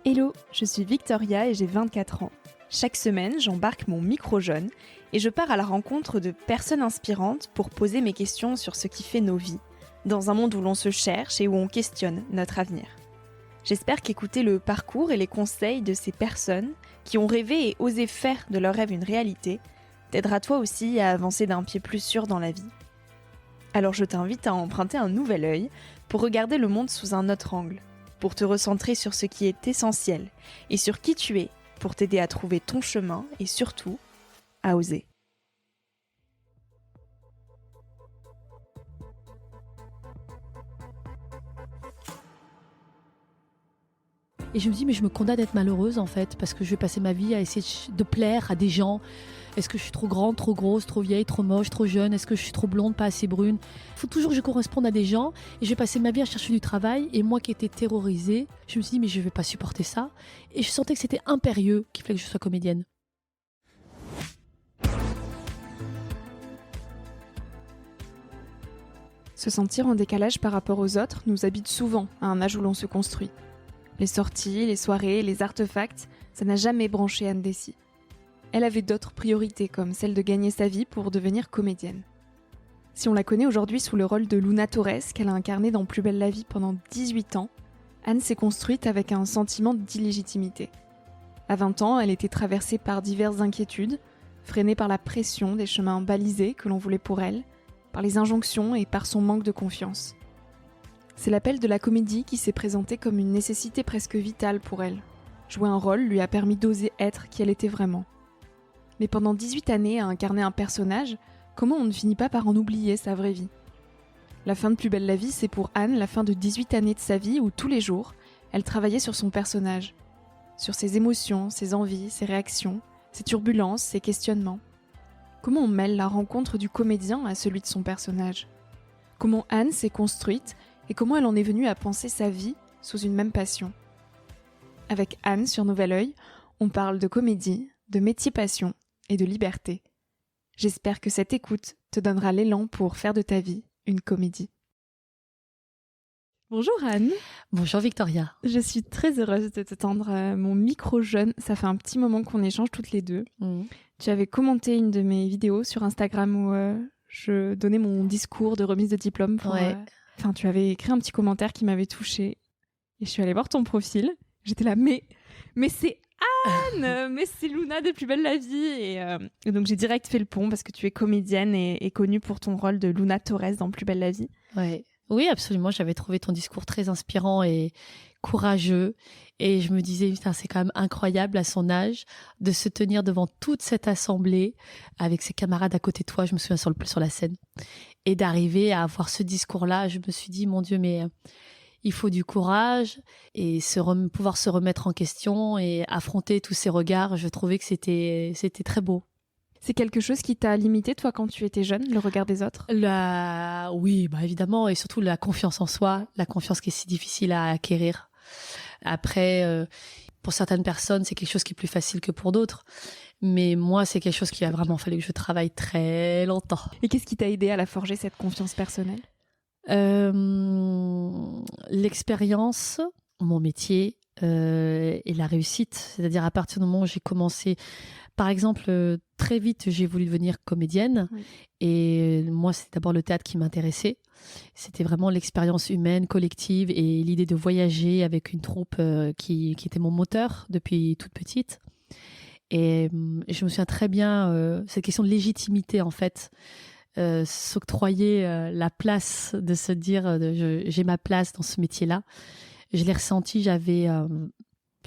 Hello, je suis Victoria et j'ai 24 ans. Chaque semaine, j'embarque mon micro jaune et je pars à la rencontre de personnes inspirantes pour poser mes questions sur ce qui fait nos vies, dans un monde où l'on se cherche et où on questionne notre avenir. J'espère qu'écouter le parcours et les conseils de ces personnes qui ont rêvé et osé faire de leur rêve une réalité t'aidera toi aussi à avancer d'un pied plus sûr dans la vie. Alors je t'invite à emprunter un nouvel œil pour regarder le monde sous un autre angle, pour te recentrer sur ce qui est essentiel et sur qui tu es, pour t'aider à trouver ton chemin et surtout, à oser. Et je me dis, mais je me condamne d'être malheureuse en fait, parce que je vais passer ma vie à essayer de plaire à des gens. Est-ce que je suis trop grande, trop grosse, trop vieille, trop moche, trop jeune? Est-ce que je suis trop blonde, pas assez brune? Il faut toujours que je corresponde à des gens et je vais passer ma vie à chercher du travail. Et moi qui étais terrorisée, je me suis dit, mais je vais pas supporter ça. Et je sentais que c'était impérieux qu'il fallait que je sois comédienne. Se sentir en décalage par rapport aux autres nous habite souvent à un âge où l'on se construit. Les sorties, les soirées, les artefacts, ça n'a jamais branché Anne Dessy. Elle avait d'autres priorités, comme celle de gagner sa vie pour devenir comédienne. Si on la connaît aujourd'hui sous le rôle de Luna Torres, qu'elle a incarné dans Plus belle la vie pendant 18 ans, Anne s'est construite avec un sentiment d'illégitimité. À 20 ans, elle était traversée par diverses inquiétudes, freinée par la pression des chemins balisés que l'on voulait pour elle, par les injonctions et par son manque de confiance. C'est l'appel de la comédie qui s'est présenté comme une nécessité presque vitale pour elle. Jouer un rôle lui a permis d'oser être qui elle était vraiment. Mais pendant 18 années à incarner un personnage, comment on ne finit pas par en oublier sa vraie vie? La fin de Plus belle la vie, c'est pour Anne la fin de 18 années de sa vie où tous les jours, elle travaillait sur son personnage, sur ses émotions, ses envies, ses réactions, ses turbulences, ses questionnements. Comment on mêle la rencontre du comédien à celui de son personnage? Comment Anne s'est construite et comment elle en est venue à penser sa vie sous une même passion? Avec Anne sur Nouvel Oeil, on parle de comédie, de métier passion et de liberté. J'espère que cette écoute te donnera l'élan pour faire de ta vie une comédie. Bonjour Anne. Bonjour Victoria. Je suis très heureuse de te tendre mon micro jeune. Ça fait un petit moment qu'on échange toutes les deux. Tu avais commenté une de mes vidéos sur Instagram où je donnais mon discours de remise de diplôme. Tu avais écrit un petit commentaire qui m'avait touchée. Et je suis allée voir ton profil. J'étais là, mais c'est Anne, mais c'est Luna de Plus belle la vie. Et donc j'ai direct fait le pont parce que tu es comédienne et connue pour ton rôle de Luna Torres dans Plus belle la vie. Ouais. Oui, absolument. J'avais trouvé ton discours très inspirant et courageux. Et je me disais, putain, c'est quand même incroyable à son âge de se tenir devant toute cette assemblée avec ses camarades à côté de toi. Je me souviens sur la scène. Et d'arriver à avoir ce discours-là, je me suis dit, mon Dieu, mais il faut du courage et pouvoir se remettre en question et affronter tous ces regards. Je trouvais que c'était très beau. C'est quelque chose qui t'a limité, toi, quand tu étais jeune, le regard des autres? Oui, évidemment, et surtout la confiance en soi, la confiance qui est si difficile à acquérir. Après, pour certaines personnes, c'est quelque chose qui est plus facile que pour d'autres. Mais moi, c'est quelque chose qui a vraiment fallu que je travaille très longtemps. Et qu'est-ce qui t'a aidé à la forger, cette confiance personnelle? L'expérience, mon métier et la réussite. C'est-à-dire à partir du moment où j'ai commencé... Par exemple, très vite, j'ai voulu devenir comédienne. Oui. Et moi, c'est d'abord le théâtre qui m'intéressait. C'était vraiment l'expérience humaine, collective et l'idée de voyager avec une troupe qui était mon moteur depuis toute petite. Et je me souviens très bien, cette question de légitimité, en fait, s'octroyer la place de se dire j'ai ma place dans ce métier-là. Je l'ai ressenti, j'avais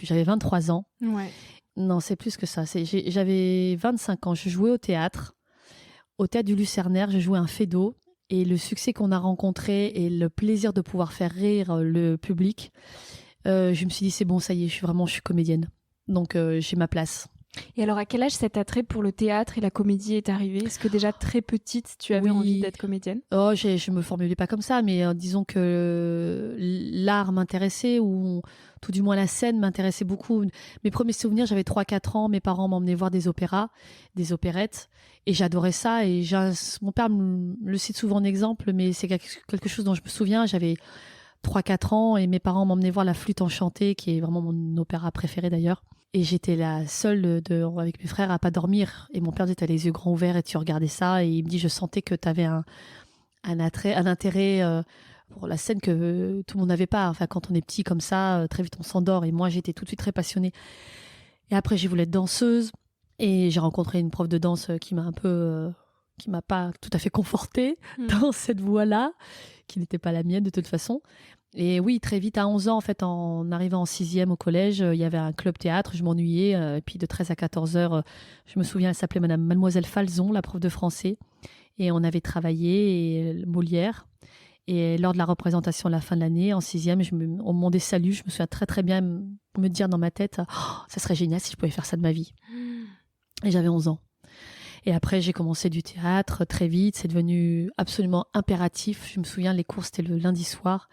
23 ans. Ouais. Non, c'est plus que ça. J'avais 25 ans. Je jouais au théâtre du Lucernaire. Je jouais un Feydeau. Et le succès qu'on a rencontré et le plaisir de pouvoir faire rire le public, je me suis dit, c'est bon, ça y est, je suis comédienne. Donc, j'ai ma place. Et alors, à quel âge cet attrait pour le théâtre et la comédie est arrivé? Est-ce que déjà très petite, tu avais envie d'être comédienne? Je me formulais pas comme ça, mais disons que l'art m'intéressait, ou tout du moins la scène m'intéressait beaucoup. Mes premiers souvenirs, j'avais 3-4 ans, mes parents m'emmenaient voir des opéras, des opérettes, et j'adorais ça. Et mon père me le cite souvent en exemple, mais c'est quelque chose dont je me souviens. J'avais 3-4 ans et mes parents m'emmenaient voir La Flûte enchantée, qui est vraiment mon opéra préféré d'ailleurs. Et j'étais la seule avec mes frères à pas dormir. Et mon père disait, t'as les yeux grands ouverts et tu regardais ça. Et il me dit, je sentais que t'avais un intérêt pour la scène que tout le monde n'avait pas. Enfin, quand on est petit comme ça, très vite on s'endort. Et moi, j'étais tout de suite très passionnée. Et après, j'ai voulu être danseuse. Et j'ai rencontré une prof de danse qui m'a pas tout à fait confortée dans cette voie-là, qui n'était pas la mienne de toute façon. Et oui, très vite, à 11 ans, en fait, en arrivant en 6e au collège, il y avait un club théâtre, je m'ennuyais. Et puis de 13 à 14 heures, je me souviens, elle s'appelait Mademoiselle Falzon, la prof de français. Et on avait travaillé Molière. Et lors de la représentation à la fin de l'année, en 6e, on me demandait salut. Je me souviens très très bien me dire dans ma tête, ça serait génial si je pouvais faire ça de ma vie. Et j'avais 11 ans. Et après, j'ai commencé du théâtre très vite. C'est devenu absolument impératif. Je me souviens, les cours, c'était le lundi soir.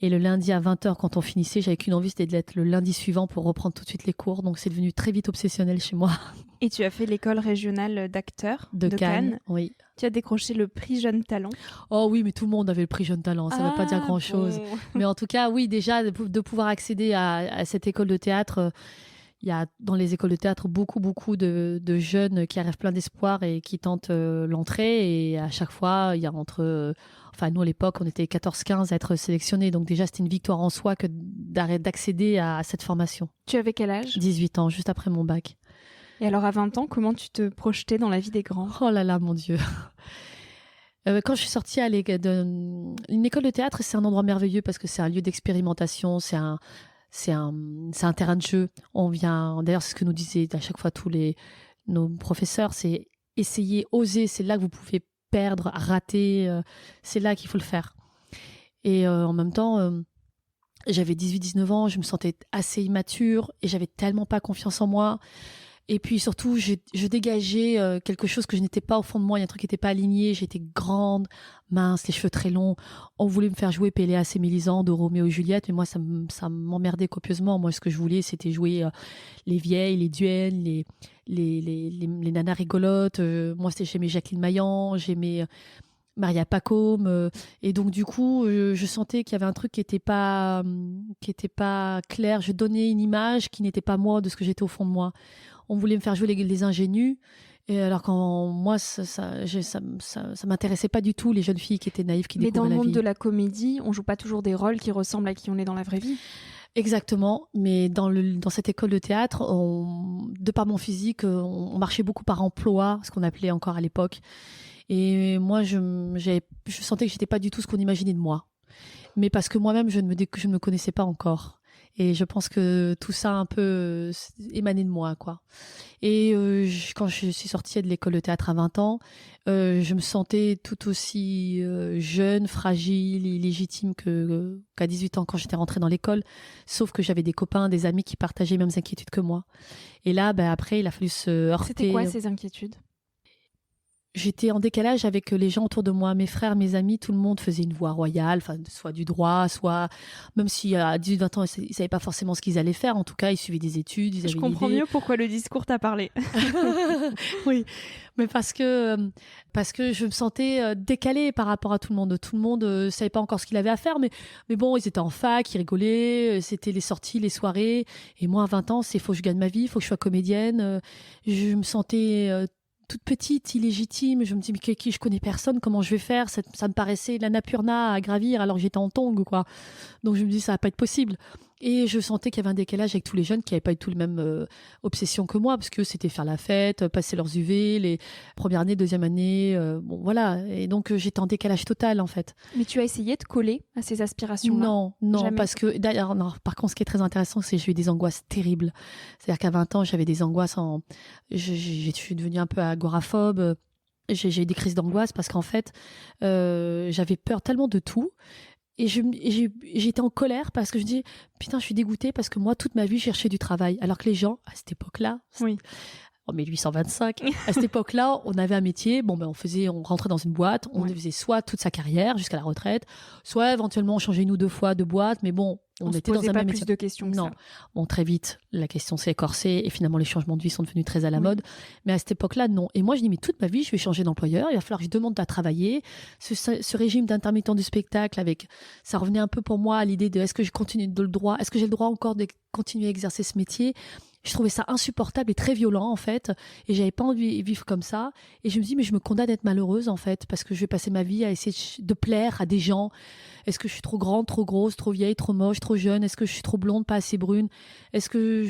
Et le lundi à 20h, quand on finissait, j'avais qu'une envie, c'était d'être le lundi suivant pour reprendre tout de suite les cours. Donc, c'est devenu très vite obsessionnel chez moi. Et tu as fait l'école régionale d'acteurs de Cannes. Oui. Tu as décroché le prix Jeune Talent. Oh oui, mais tout le monde avait le prix Jeune Talent. Ça ne veut pas dire grand-chose. Bon. Mais en tout cas, oui, déjà, de pouvoir accéder à cette école de théâtre... Il y a dans les écoles de théâtre beaucoup de jeunes qui arrivent plein d'espoir et qui tentent l'entrée. Et à chaque fois, il y a nous, à l'époque, on était 14-15 à être sélectionnés. Donc déjà, c'était une victoire en soi que d'accéder à cette formation. Tu avais quel âge ? 18 ans, juste après mon bac. Et alors, à 20 ans, comment tu te projetais dans la vie des grands ? Oh là là, mon Dieu. Quand je suis sortie une école de théâtre, c'est un endroit merveilleux parce que c'est un lieu d'expérimentation, c'est un terrain de jeu. D'ailleurs, c'est ce que nous disaient à chaque fois nos professeurs, c'est essayer, oser, c'est là que vous pouvez perdre, rater, c'est là qu'il faut le faire. Et en même temps, j'avais 18-19 ans, je me sentais assez immature et j'avais tellement pas confiance en moi. Et puis surtout, je dégageais quelque chose que je n'étais pas au fond de moi. Il y a un truc qui n'était pas aligné. J'étais grande, mince, les cheveux très longs. On voulait me faire jouer Péléas et Mélisande de Roméo et Juliette, mais moi, ça m'emmerdait copieusement. Moi, ce que je voulais, c'était jouer les vieilles, les duennes, les nanas rigolotes. Moi, j'aimais Jacqueline Maillan, j'aimais Maria Pacôme. Et donc, du coup, je sentais qu'il y avait un truc qui était pas clair. Je donnais une image qui n'était pas moi, de ce que j'étais au fond de moi. On voulait me faire jouer les ingénues, et alors quand moi, ça m'intéressait pas du tout, les jeunes filles qui étaient naïves, qui découvraient la vie. Mais dans le monde de la comédie, on joue pas toujours des rôles qui ressemblent à qui on est dans la vraie vie. Exactement, mais dans cette école de théâtre, de par mon physique, on marchait beaucoup par emploi, ce qu'on appelait encore à l'époque. Et moi, je sentais que j'étais pas du tout ce qu'on imaginait de moi. Mais parce que moi-même, je ne me connaissais pas encore. Et je pense que tout ça a un peu émané de moi, quoi. Et quand je suis sortie de l'école de théâtre à 20 ans, je me sentais tout aussi jeune, fragile, illégitime qu'à 18 ans quand j'étais rentrée dans l'école. Sauf que j'avais des copains, des amis qui partageaient les mêmes inquiétudes que moi. Et là, après, il a fallu se heurter. C'était quoi ces inquiétudes ? J'étais en décalage avec les gens autour de moi, mes frères, mes amis, tout le monde faisait une voie royale, soit du droit, soit, même si à 18-20 ans, ils ne savaient pas forcément ce qu'ils allaient faire, en tout cas, ils suivaient des études, ils avaient Je comprends mieux pourquoi le discours t'a parlé. Oui, mais parce que je me sentais décalée par rapport à tout le monde. Tout le monde ne savait pas encore ce qu'il avait à faire, mais bon, ils étaient en fac, ils rigolaient, c'était les sorties, les soirées, et moi, à 20 ans, il faut que je gagne ma vie, il faut que je sois comédienne. Je me sentais toute petite, illégitime. Je me dis, mais je connais personne, comment je vais faire ? Ça me paraissait l'annapurna à gravir alors que j'étais en tongs, quoi. Donc je me dis, ça va pas être possible. Et je sentais qu'il y avait un décalage avec tous les jeunes qui n'avaient pas du tout la même obsession que moi, parce que c'était faire la fête, passer leurs UV, les premières années, deuxième année, bon voilà. Et donc j'étais en décalage total, en fait. Mais tu as essayé de coller à ces aspirations-là ? Non, jamais. Parce que d'ailleurs, par contre, ce qui est très intéressant, c'est que j'ai eu des angoisses terribles. C'est-à-dire qu'à 20 ans, j'avais des angoisses je suis devenue un peu agoraphobe. J'ai eu des crises d'angoisse parce qu'en fait, j'avais peur tellement de tout. Et j'étais en colère parce que je dis, putain, je suis dégoûtée parce que moi, toute ma vie, je cherchais du travail. Alors que les gens, à cette époque-là, oui. En 1825, à cette époque-là, on avait un métier, on rentrait dans une boîte, on faisait soit toute sa carrière jusqu'à la retraite, soit éventuellement on changeait une ou deux fois de boîte, mais bon, On était dans un même métier. De questions que non. Ça. Bon, très vite, la question s'est écorcée et finalement, les changements de vie sont devenus très à la mode. Mais à cette époque-là, non. Et moi, je dis, mais toute ma vie, je vais changer d'employeur. Il va falloir que je demande à travailler. Ce régime d'intermittent du spectacle, ça revenait un peu pour moi à l'idée de est-ce que j'ai le droit encore de continuer à exercer ce métier? Je trouvais ça insupportable et très violent, en fait. Et j'avais pas envie de vivre comme ça. Et je me dis, mais je me condamne à être malheureuse, en fait, parce que je vais passer ma vie à essayer de plaire à des gens. Est-ce que je suis trop grande, trop grosse, trop vieille, trop moche, trop jeune? Est-ce que je suis trop blonde, pas assez brune? Est-ce que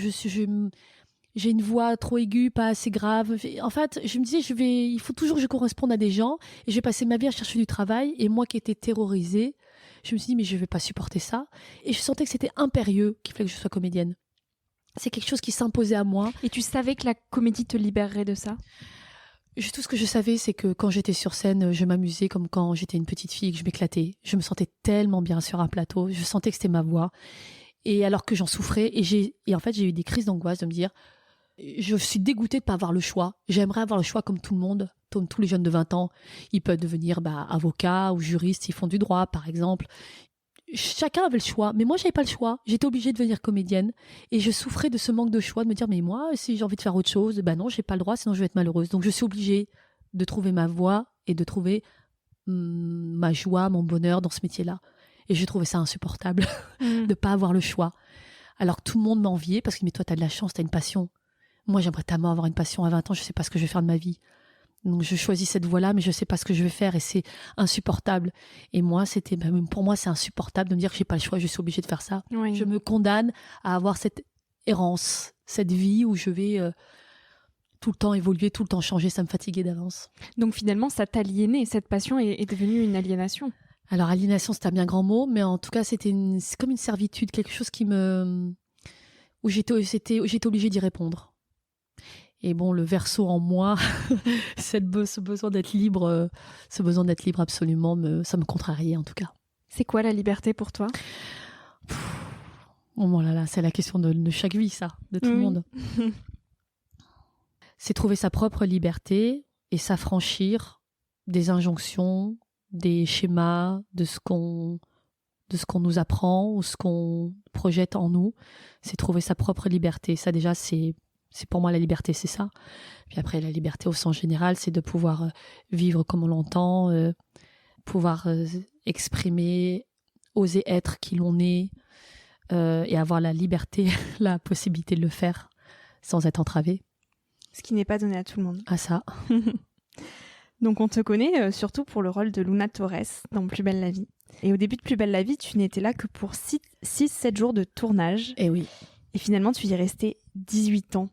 j'ai une voix trop aiguë, pas assez grave? En fait, je me disais, il faut toujours que je corresponde à des gens. Et je vais passer ma vie à chercher du travail. Et moi qui étais terrorisée, je me suis dit, mais je vais pas supporter ça. Et je sentais que c'était impérieux qu'il fallait que je sois comédienne. C'est quelque chose qui s'imposait à moi. Et tu savais que la comédie te libérerait de ça? Tout ce que je savais, c'est que quand j'étais sur scène, je m'amusais comme quand j'étais une petite fille et que je m'éclatais. Je me sentais tellement bien sur un plateau. Je sentais que c'était ma voix. Et alors que j'en souffrais, et en fait, j'ai eu des crises d'angoisse de me dire, je suis dégoûtée de ne pas avoir le choix. J'aimerais avoir le choix comme tout le monde, comme tous les jeunes de 20 ans. Ils peuvent devenir avocats ou juristes, ils font du droit, par exemple. Chacun avait le choix, mais moi j'avais pas le choix. J'étais obligée de devenir comédienne et je souffrais de ce manque de choix, de me dire mais moi si j'ai envie de faire autre chose, non j'ai pas le droit, sinon je vais être malheureuse. Donc je suis obligée de trouver ma voie et de trouver ma joie, mon bonheur dans ce métier-là. Et je trouvais ça insupportable de pas avoir le choix. Alors que tout le monde m'enviait parce que mais toi t'as de la chance, t'as une passion. Moi j'aimerais tellement avoir une passion à 20 ans, je sais pas ce que je vais faire de ma vie. Donc je choisis cette voie-là, mais je sais pas ce que je vais faire et c'est insupportable. Et moi, pour moi, c'est insupportable de me dire que j'ai pas le choix, je suis obligée de faire ça. Oui. Je me condamne à avoir cette errance, cette vie où je vais tout le temps évoluer, tout le temps changer, ça me fatiguait d'avance. Donc finalement, ça t'aliénait, cette passion est devenue une aliénation. Alors aliénation, c'est un bien grand mot, mais en tout cas, c'est comme une servitude, quelque chose où j'étais obligée d'y répondre. Et bon, le Verseau en moi, ce besoin d'être libre, absolument, ça me contrariait en tout cas. C'est quoi la liberté pour toi? Oh là là, c'est la question de chaque vie, ça, de tout le monde. C'est trouver sa propre liberté et s'affranchir des injonctions, des schémas, de ce qu'on nous apprend ou ce qu'on projette en nous. C'est trouver sa propre liberté. Ça déjà, c'est pour moi la liberté, c'est ça. Puis après, la liberté au sens général, c'est de pouvoir vivre comme on l'entend, pouvoir exprimer, oser être qui l'on est et avoir la liberté, la possibilité de le faire sans être entravé. Ce qui n'est pas donné à tout le monde. Ah ça. Donc on te connaît surtout pour le rôle de Luna Torres dans Plus belle la vie. Et au début de Plus belle la vie, tu n'étais là que pour 6-7 jours de tournage. Et oui. Et finalement, tu y es resté 18 ans.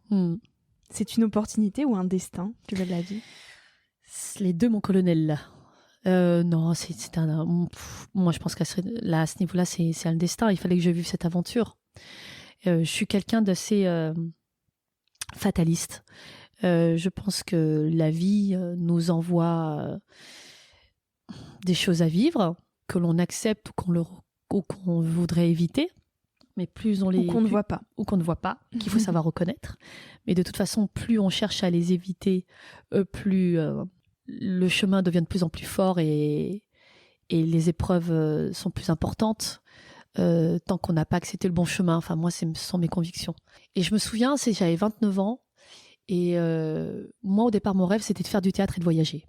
C'est une opportunité ou un destin, Plus belle la vie? Les deux, mon colonel. Non, c'est moi, je pense qu'à ce niveau-là, c'est un destin. Il fallait que je vive cette aventure. Je suis quelqu'un d'assez fataliste. Je pense que la vie nous envoie des choses à vivre, que l'on accepte ou qu'on voudrait éviter. Mais plus on les... Ou qu'on ne voit pas. Ou qu'on ne voit pas, qu'il faut savoir reconnaître. Mais de toute façon, plus on cherche à les éviter, plus le chemin devient de plus en plus fort et les épreuves sont plus importantes tant qu'on n'a pas accepté le bon chemin. Enfin, moi, ce sont mes convictions. Et je me souviens, j'avais 29 ans et moi, au départ, mon rêve, c'était de faire du théâtre et de voyager.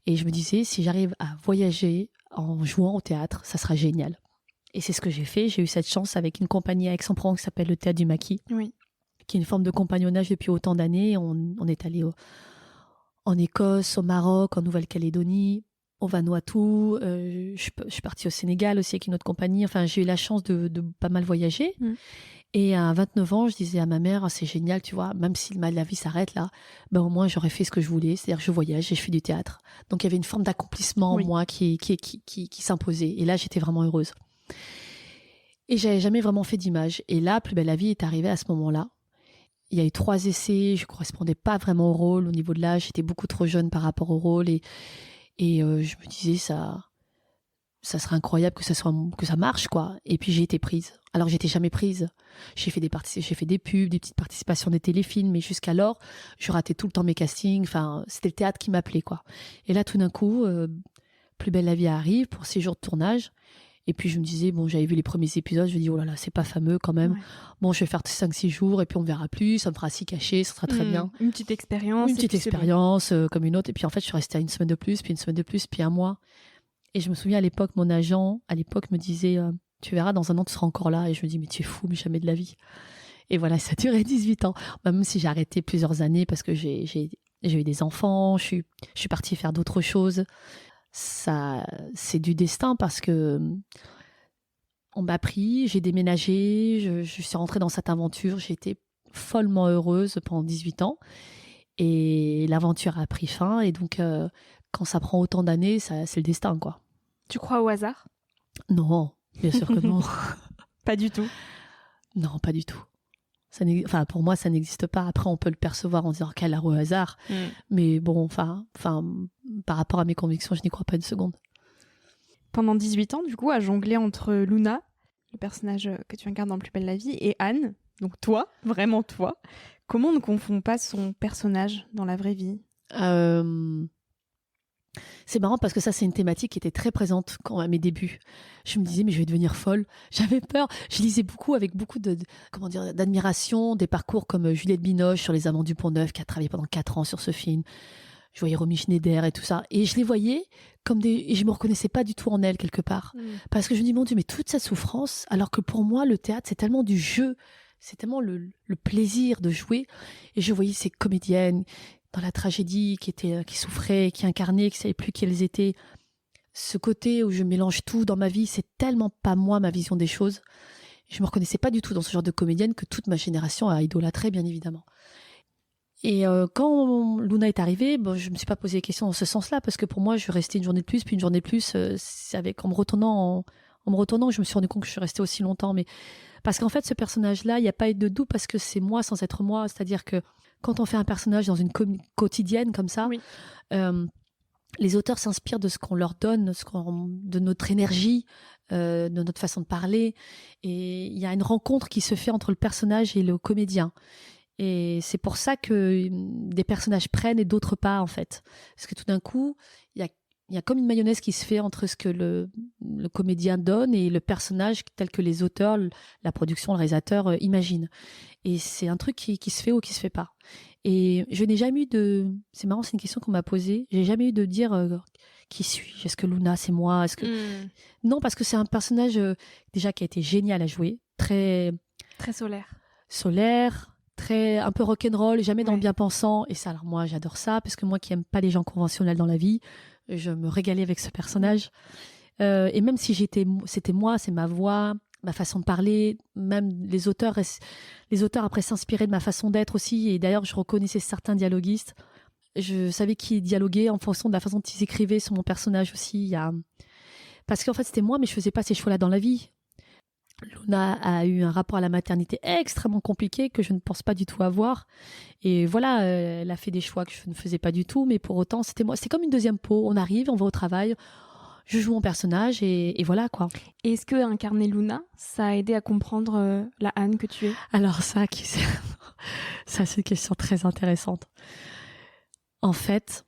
Et je me disais, si j'arrive à voyager en jouant au théâtre, ça sera génial. Et c'est ce que j'ai fait. J'ai eu cette chance avec une compagnie à Aix-en-Provence qui s'appelle le Théâtre du Maquis, qui est une forme de compagnonnage depuis autant d'années. On est allé en Écosse, au Maroc, en Nouvelle-Calédonie, au Vanuatu. Je suis partie au Sénégal aussi avec une autre compagnie. Enfin, j'ai eu la chance de pas mal voyager. Et à 29 ans, je disais à ma mère, c'est génial, tu vois, même si la vie s'arrête là, au moins j'aurais fait ce que je voulais, c'est-à-dire que je voyage et je fais du théâtre. Donc il y avait une forme d'accomplissement en moi qui s'imposait. Et là, j'étais vraiment heureuse. Et j'avais jamais vraiment fait d'image. Et là, Plus belle la vie est arrivée à ce moment-là. Il y a eu 3 essais, je correspondais pas vraiment au rôle. Au niveau de l'âge, j'étais beaucoup trop jeune par rapport au rôle. Et je me disais, ça serait incroyable que ça marche, quoi. Et puis j'ai été prise. Alors j'étais jamais prise. J'ai fait des pubs, des petites participations des téléfilms, mais jusqu'alors, je ratais tout le temps mes castings. Enfin, c'était le théâtre qui m'appelait, quoi. Et là, tout d'un coup, Plus belle la vie arrive pour 6 jours de tournage. Et puis je me disais, bon, j'avais vu les premiers épisodes, je me dis, oh là là, c'est pas fameux quand même. Ouais. Bon, je vais faire 5-6 jours et puis on verra plus, ça me fera 6 cachets, ça sera très bien. Une petite expérience. Une petite expérience comme une autre. Et puis en fait, je suis restée à 1 semaine de plus, puis 1 semaine de plus, puis 1 mois. Et je me souviens à l'époque, mon agent, me disait, tu verras, dans 1 an, tu seras encore là. Et je me dis, mais tu es fou, mais jamais de la vie. Et voilà, ça a duré 18 ans. Même si j'ai arrêté plusieurs années parce que j'ai eu des enfants, je suis partie faire d'autres choses. Ça, c'est du destin parce que on m'a pris, j'ai déménagé, je suis rentrée dans cette aventure, j'ai été follement heureuse pendant 18 ans et l'aventure a pris fin et donc quand ça prend autant d'années, c'est le destin quoi. Tu crois au hasard ? Non, bien sûr que non. Pas du tout. Non, pas du tout. Pour moi, ça n'existe pas. Après, on peut le percevoir en disant quel au hasard. Mais bon, par rapport à mes convictions, je n'y crois pas une seconde. Pendant 18 ans, du coup, à jongler entre Luna, le personnage que tu incarnes dans Plus belle la vie, et Anne, donc toi, vraiment toi, comment on ne confond pas son personnage dans la vraie vie ? C'est marrant parce que ça, c'est une thématique qui était très présente à mes débuts. Je me disais, mais je vais devenir folle. J'avais peur. Je lisais beaucoup, avec beaucoup d'admiration, des parcours comme Juliette Binoche sur Les Amants du Pont-Neuf, qui a travaillé pendant 4 ans sur ce film. Je voyais Romy Schneider et tout ça. Et je les voyais et je me reconnaissais pas du tout en elles, quelque part. Parce que je me dis, mon Dieu, mais toute cette souffrance, alors que pour moi, le théâtre, c'est tellement du jeu. C'est tellement le plaisir de jouer. Et je voyais ces comédiennes dans la tragédie, qui souffraient, qui incarnaient, qui ne savaient plus qui elles étaient. Ce côté où je mélange tout dans ma vie, c'est tellement pas moi, ma vision des choses. Je me reconnaissais pas du tout dans ce genre de comédienne que toute ma génération a idolâtré, bien évidemment. Et quand Luna est arrivée, je me suis pas posé des questions dans ce sens-là, parce que pour moi, je restais une journée de plus, puis une journée de plus. C'est en me retournant, je me suis rendu compte que je suis restée aussi longtemps. Mais parce qu'en fait, ce personnage-là, il n'y a pas eu de doute, parce que c'est moi sans être moi. C'est-à-dire que quand on fait un personnage dans une quotidienne comme ça, oui. Les auteurs s'inspirent de ce qu'on leur donne, de notre énergie, de notre façon de parler. Et il y a une rencontre qui se fait entre le personnage et le comédien. Et c'est pour ça que des personnages prennent et d'autres pas, en fait. Parce que tout d'un coup, il y a comme une mayonnaise qui se fait entre ce que le comédien donne et le personnage tel que les auteurs, la production, le réalisateur imaginent. Et c'est un truc qui se fait ou qui se fait pas. Et je n'ai jamais eu c'est marrant, c'est une question qu'on m'a posée. J'ai jamais eu de dire qui suis-je ? Est-ce que Luna, c'est moi ? Non, parce que c'est un personnage déjà qui a été génial à jouer, très solaire, très un peu rock'n'roll, jamais dans le bien-pensant. Et ça, alors moi, j'adore ça, parce que moi qui aime pas les gens conventionnels dans la vie, je me régalais avec ce personnage. Et même si c'était moi, c'est ma voix, ma façon de parler, même les auteurs après s'inspiraient de ma façon d'être aussi. Et d'ailleurs, je reconnaissais certains dialoguistes. Je savais qui dialoguait en fonction de la façon dont ils écrivaient sur mon personnage aussi. Parce qu'en fait, c'était moi, mais je faisais pas ces choix-là dans la vie. Luna a eu un rapport à la maternité extrêmement compliqué que je ne pense pas du tout avoir. Et voilà, elle a fait des choix que je ne faisais pas du tout, mais pour autant, c'était moi. C'est comme une deuxième peau. On arrive, on va au travail, je joue mon personnage et voilà quoi. Et est-ce que incarner Luna, ça a aidé à comprendre la Anne que tu es ? Alors ça, c'est une question très intéressante. En fait,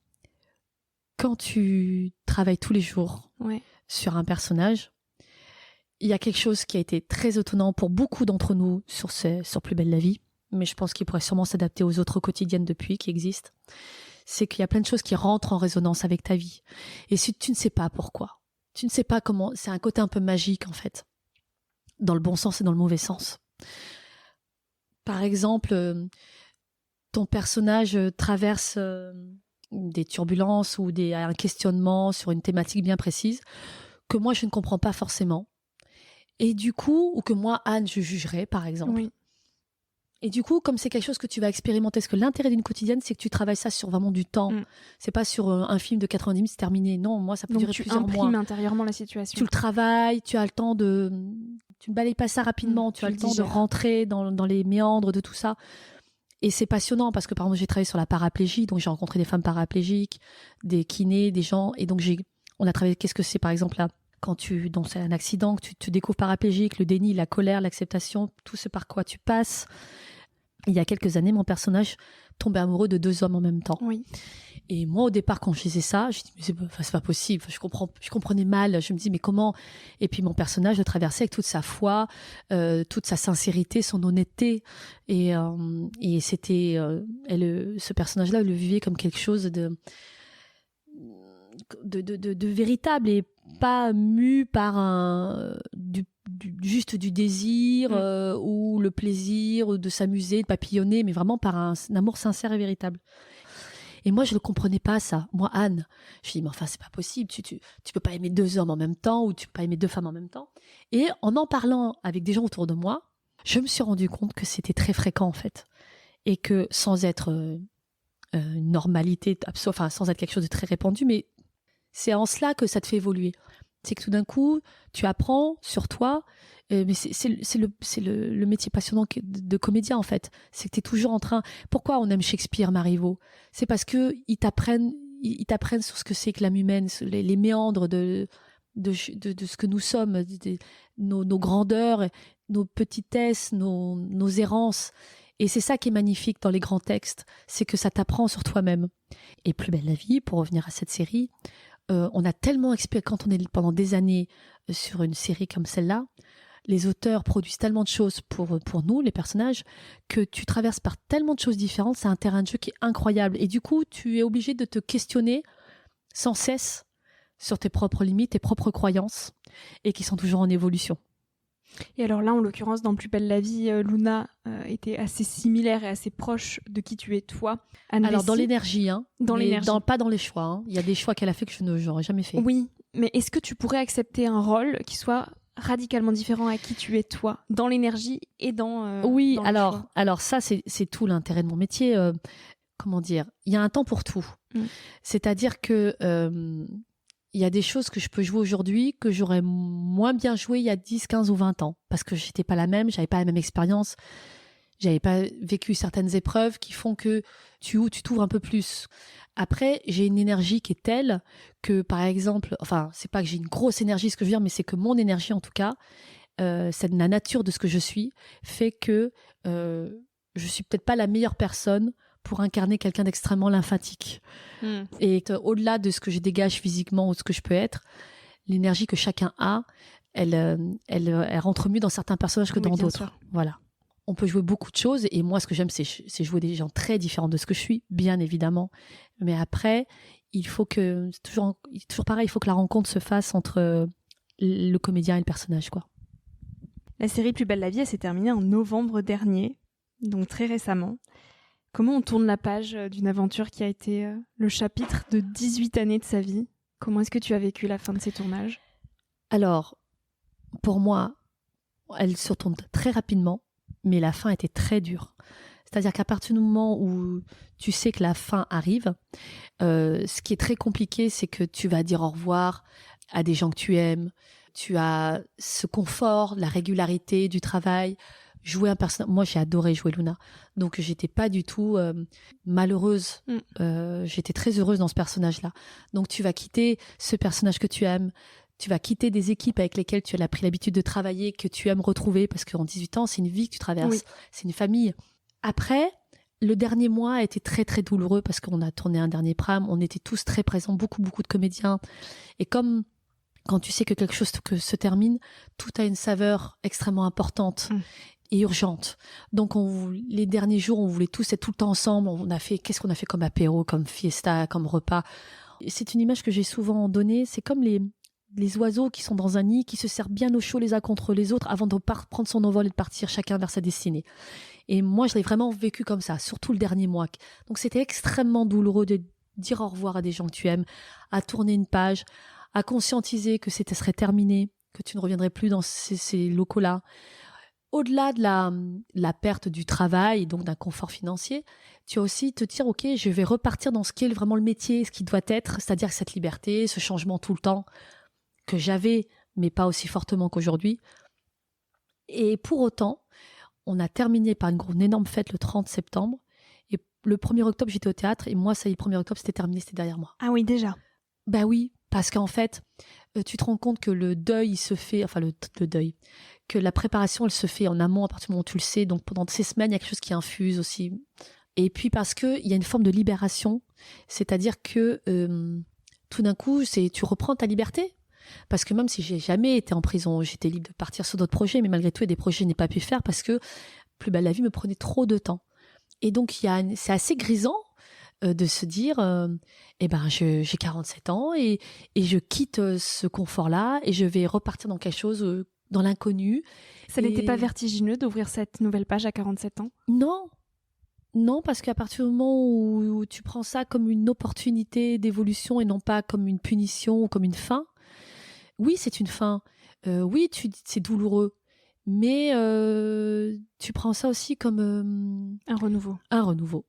quand tu travailles tous les jours sur un personnage, il y a quelque chose qui a été très étonnant pour beaucoup d'entre nous sur Plus belle la vie, mais je pense qu'il pourrait sûrement s'adapter aux autres quotidiennes depuis qui existent. C'est qu'il y a plein de choses qui rentrent en résonance avec ta vie. Et si tu ne sais pas pourquoi, tu ne sais pas comment, c'est un côté un peu magique en fait, dans le bon sens et dans le mauvais sens. Par exemple, ton personnage traverse des turbulences ou un questionnement sur une thématique bien précise que moi je ne comprends pas forcément. Et du coup, ou que moi, Anne, je jugerais, par exemple. Oui. Et du coup, comme c'est quelque chose que tu vas expérimenter, parce que l'intérêt d'une quotidienne, c'est que tu travailles ça sur vraiment du temps. C'est pas sur un film de 90 minutes, c'est terminé. Non, moi, ça peut durer plusieurs mois. Donc tu imprimes intérieurement la situation. Tu le travailles, tu as le temps de... Tu ne balayes pas ça rapidement, tu as le temps de rentrer dans les méandres de tout ça. Et c'est passionnant, parce que par exemple, j'ai travaillé sur la paraplégie, donc j'ai rencontré des femmes paraplégiques, des kinés, des gens, et donc on a travaillé, qu'est-ce que c'est, par exemple, là quand c'est un accident, que tu te découvres paraplégique, le déni, la colère, l'acceptation, tout ce par quoi tu passes. Il y a quelques années, mon personnage tombait amoureux de 2 hommes en même temps. Oui. Et moi, au départ, quand je disais ça, je dis mais c'est pas possible. Je comprenais mal. Je me dis mais comment? Et puis mon personnage le traversait avec toute sa foi, toute sa sincérité, son honnêteté. Et c'était, ce personnage-là, elle le vivait comme quelque chose de véritable et pas mu par juste du désir ou le plaisir ou de s'amuser, de papillonner, mais vraiment par un amour sincère et véritable. Et moi, je ne le comprenais pas, ça. Moi, Anne, je me dis, mais enfin, c'est pas possible. Tu peux pas aimer 2 hommes en même temps ou tu peux pas aimer 2 femmes en même temps. Et en parlant avec des gens autour de moi, je me suis rendu compte que c'était très fréquent, en fait. Et que sans être une normalité, enfin, sans être quelque chose de très répandu, mais c'est en cela que ça te fait évoluer. C'est que tout d'un coup, tu apprends sur toi, mais c'est le métier passionnant de comédien, en fait. C'est que tu es toujours en train... Pourquoi on aime Shakespeare, Marivaux? C'est parce qu'ils t'apprennent sur ce que c'est que l'âme humaine, les méandres de ce que nous sommes, nos grandeurs, nos petitesses, nos errances. Et c'est ça qui est magnifique dans les grands textes, c'est que ça t'apprend sur toi-même. Et Plus belle la vie, pour revenir à cette série... on a tellement expérimenté, quand on est pendant des années sur une série comme celle-là, les auteurs produisent tellement de choses pour nous, les personnages, que tu traverses par tellement de choses différentes, c'est un terrain de jeu qui est incroyable. Et du coup, tu es obligé de te questionner sans cesse sur tes propres limites, tes propres croyances, et qui sont toujours en évolution. Et alors là, en l'occurrence, dans Plus belle la vie, Luna était assez similaire et assez proche de qui tu es toi. Anne Alors Dessy, dans l'énergie, pas dans les choix. Hein. Il y a des choix qu'elle a fait que je n'aurais jamais fait. Oui, mais est-ce que tu pourrais accepter un rôle qui soit radicalement différent à qui tu es toi, dans l'énergie et dans oui, dans alors ça, c'est tout l'intérêt de mon métier. Comment dire? Il y a un temps pour tout. C'est-à-dire que... il y a des choses que je peux jouer aujourd'hui que j'aurais moins bien joué il y a 10, 15 ou 20 ans. Parce que j'étais pas la même, j'avais pas la même expérience, j'avais pas vécu certaines épreuves qui font que tu t'ouvres un peu plus. Après, j'ai une énergie qui est telle que, par exemple, enfin, c'est pas que j'ai une grosse énergie, ce que je veux dire, mais c'est que mon énergie, en tout cas, c'est la nature de ce que je suis, fait que je suis peut-être pas la meilleure personne pour incarner quelqu'un d'extrêmement lymphatique. Et au-delà de ce que je dégage physiquement ou de ce que je peux être, l'énergie que chacun a, elle rentre mieux dans certains personnages que dans d'autres. Voilà. On peut jouer beaucoup de choses et moi, ce que j'aime, c'est jouer des gens très différents de ce que je suis, bien évidemment. Mais après, c'est toujours pareil, il faut que la rencontre se fasse entre le comédien et le personnage, quoi. La série Plus belle la vie, elle s'est terminée en novembre dernier, donc très récemment. Comment on tourne la page d'une aventure qui a été le chapitre de 18 années de sa vie? Comment est-ce que tu as vécu la fin de ces tournages? Alors, pour moi, elle se retourne très rapidement, mais la fin était très dure. C'est-à-dire qu'à partir du moment où tu sais que la fin arrive, ce qui est très compliqué, c'est que tu vas dire au revoir à des gens que tu aimes. Tu as ce confort, la régularité du travail. Jouer un personnage. Moi, j'ai adoré jouer Luna. Donc, j'étais pas du tout malheureuse. J'étais très heureuse dans ce personnage-là. Donc, tu vas quitter ce personnage que tu aimes. Tu vas quitter des équipes avec lesquelles tu as pris l'habitude de travailler, que tu aimes retrouver, parce qu'en 18 ans, c'est une vie que tu traverses. Oui. C'est une famille. Après, le dernier mois a été très, très douloureux parce qu'on a tourné un dernier pram. On était tous très présents, beaucoup, beaucoup de comédiens. Et comme quand tu sais que quelque chose se termine, tout a une saveur extrêmement importante. Et urgente. Donc, les derniers jours, on voulait tous être tout le temps ensemble. Qu'est-ce qu'on a fait comme apéro, comme fiesta, comme repas. Et c'est une image que j'ai souvent donnée. C'est comme les oiseaux qui sont dans un nid, qui se serrent bien au chaud les uns contre les autres avant de prendre son envol et de partir chacun vers sa destinée. Et moi, je l'ai vraiment vécu comme ça, surtout le dernier mois. Donc, c'était extrêmement douloureux de dire au revoir à des gens que tu aimes, à tourner une page, à conscientiser que c'était serait terminé, que tu ne reviendrais plus dans ces locaux-là. Au-delà de la perte du travail, donc d'un confort financier, tu as aussi te dire, ok, je vais repartir dans ce qui est vraiment le métier, ce qui doit être, c'est-à-dire cette liberté, ce changement tout le temps que j'avais, mais pas aussi fortement qu'aujourd'hui. Et pour autant, on a terminé par une énorme fête le 30 septembre. Et le 1er octobre, j'étais au théâtre. Et moi, ça y est, le 1er octobre, c'était terminé, c'était derrière moi. Ah oui, déjà? Bah oui, parce qu'en fait, tu te rends compte que le deuil, il se fait... Enfin, le deuil... que la préparation, elle se fait en amont à partir du moment où tu le sais. Donc, pendant ces semaines, il y a quelque chose qui infuse aussi. Et puis, parce qu'il y a une forme de libération C'est-à-dire que tout d'un coup, tu reprends ta liberté. Parce que même si j'ai jamais été en prison, j'étais libre de partir sur d'autres projets, mais malgré tout, il y a des projets que je n'ai pas pu faire parce que Plus belle la vie me prenait trop de temps. Et donc, c'est assez grisant de se dire, j'ai 47 ans et je quitte ce confort-là et je vais repartir dans quelque chose, dans l'inconnu. Ça n'était pas vertigineux d'ouvrir cette nouvelle page à 47 ans? Non, parce qu'à partir du moment où tu prends ça comme une opportunité d'évolution et non pas comme une punition ou comme une fin, oui, c'est une fin. Oui, c'est douloureux. Mais tu prends ça aussi comme un renouveau. Un renouveau.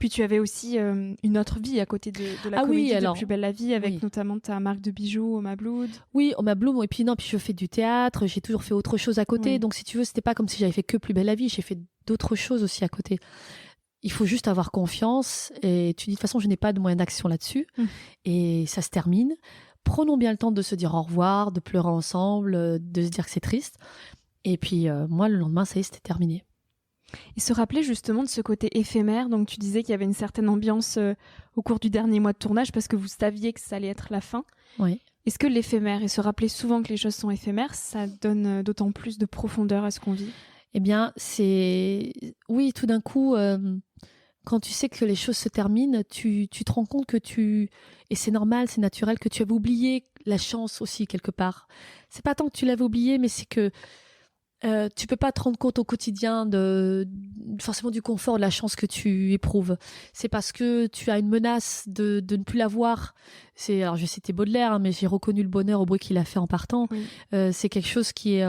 Puis tu avais aussi une autre vie à côté de la comédie de Plus belle la vie, avec notamment ta marque de bijoux, Oma Blood. Oui, Oma Blood. Et puis je fais du théâtre, j'ai toujours fait autre chose à côté. Oui. Donc si tu veux, c'était pas comme si j'avais fait que Plus belle la vie, j'ai fait d'autres choses aussi à côté. Il faut juste avoir confiance. Et tu dis, de toute façon, je n'ai pas de moyen d'action là-dessus. Et ça se termine. Prenons bien le temps de se dire au revoir, de pleurer ensemble, de se dire que c'est triste. Et puis, moi, le lendemain, ça y est, c'était terminé. Et se rappeler justement de ce côté éphémère. Donc, tu disais qu'il y avait une certaine ambiance au cours du dernier mois de tournage parce que vous saviez que ça allait être la fin. Oui. Est-ce que l'éphémère et se rappeler souvent que les choses sont éphémères, ça donne d'autant plus de profondeur à ce qu'on vit? Eh bien, oui, tout d'un coup, quand tu sais que les choses se terminent, tu te rends compte que et c'est normal, c'est naturel, que tu avais oublié la chance aussi quelque part. C'est pas tant que tu l'avais oublié, mais c'est que tu peux pas te rendre compte au quotidien forcément du confort, de la chance que tu éprouves. C'est parce que tu as une menace de ne plus l'avoir. Alors je vais citer Baudelaire, hein, mais j'ai reconnu le bonheur au bruit qu'il a fait en partant. Oui. C'est quelque chose qui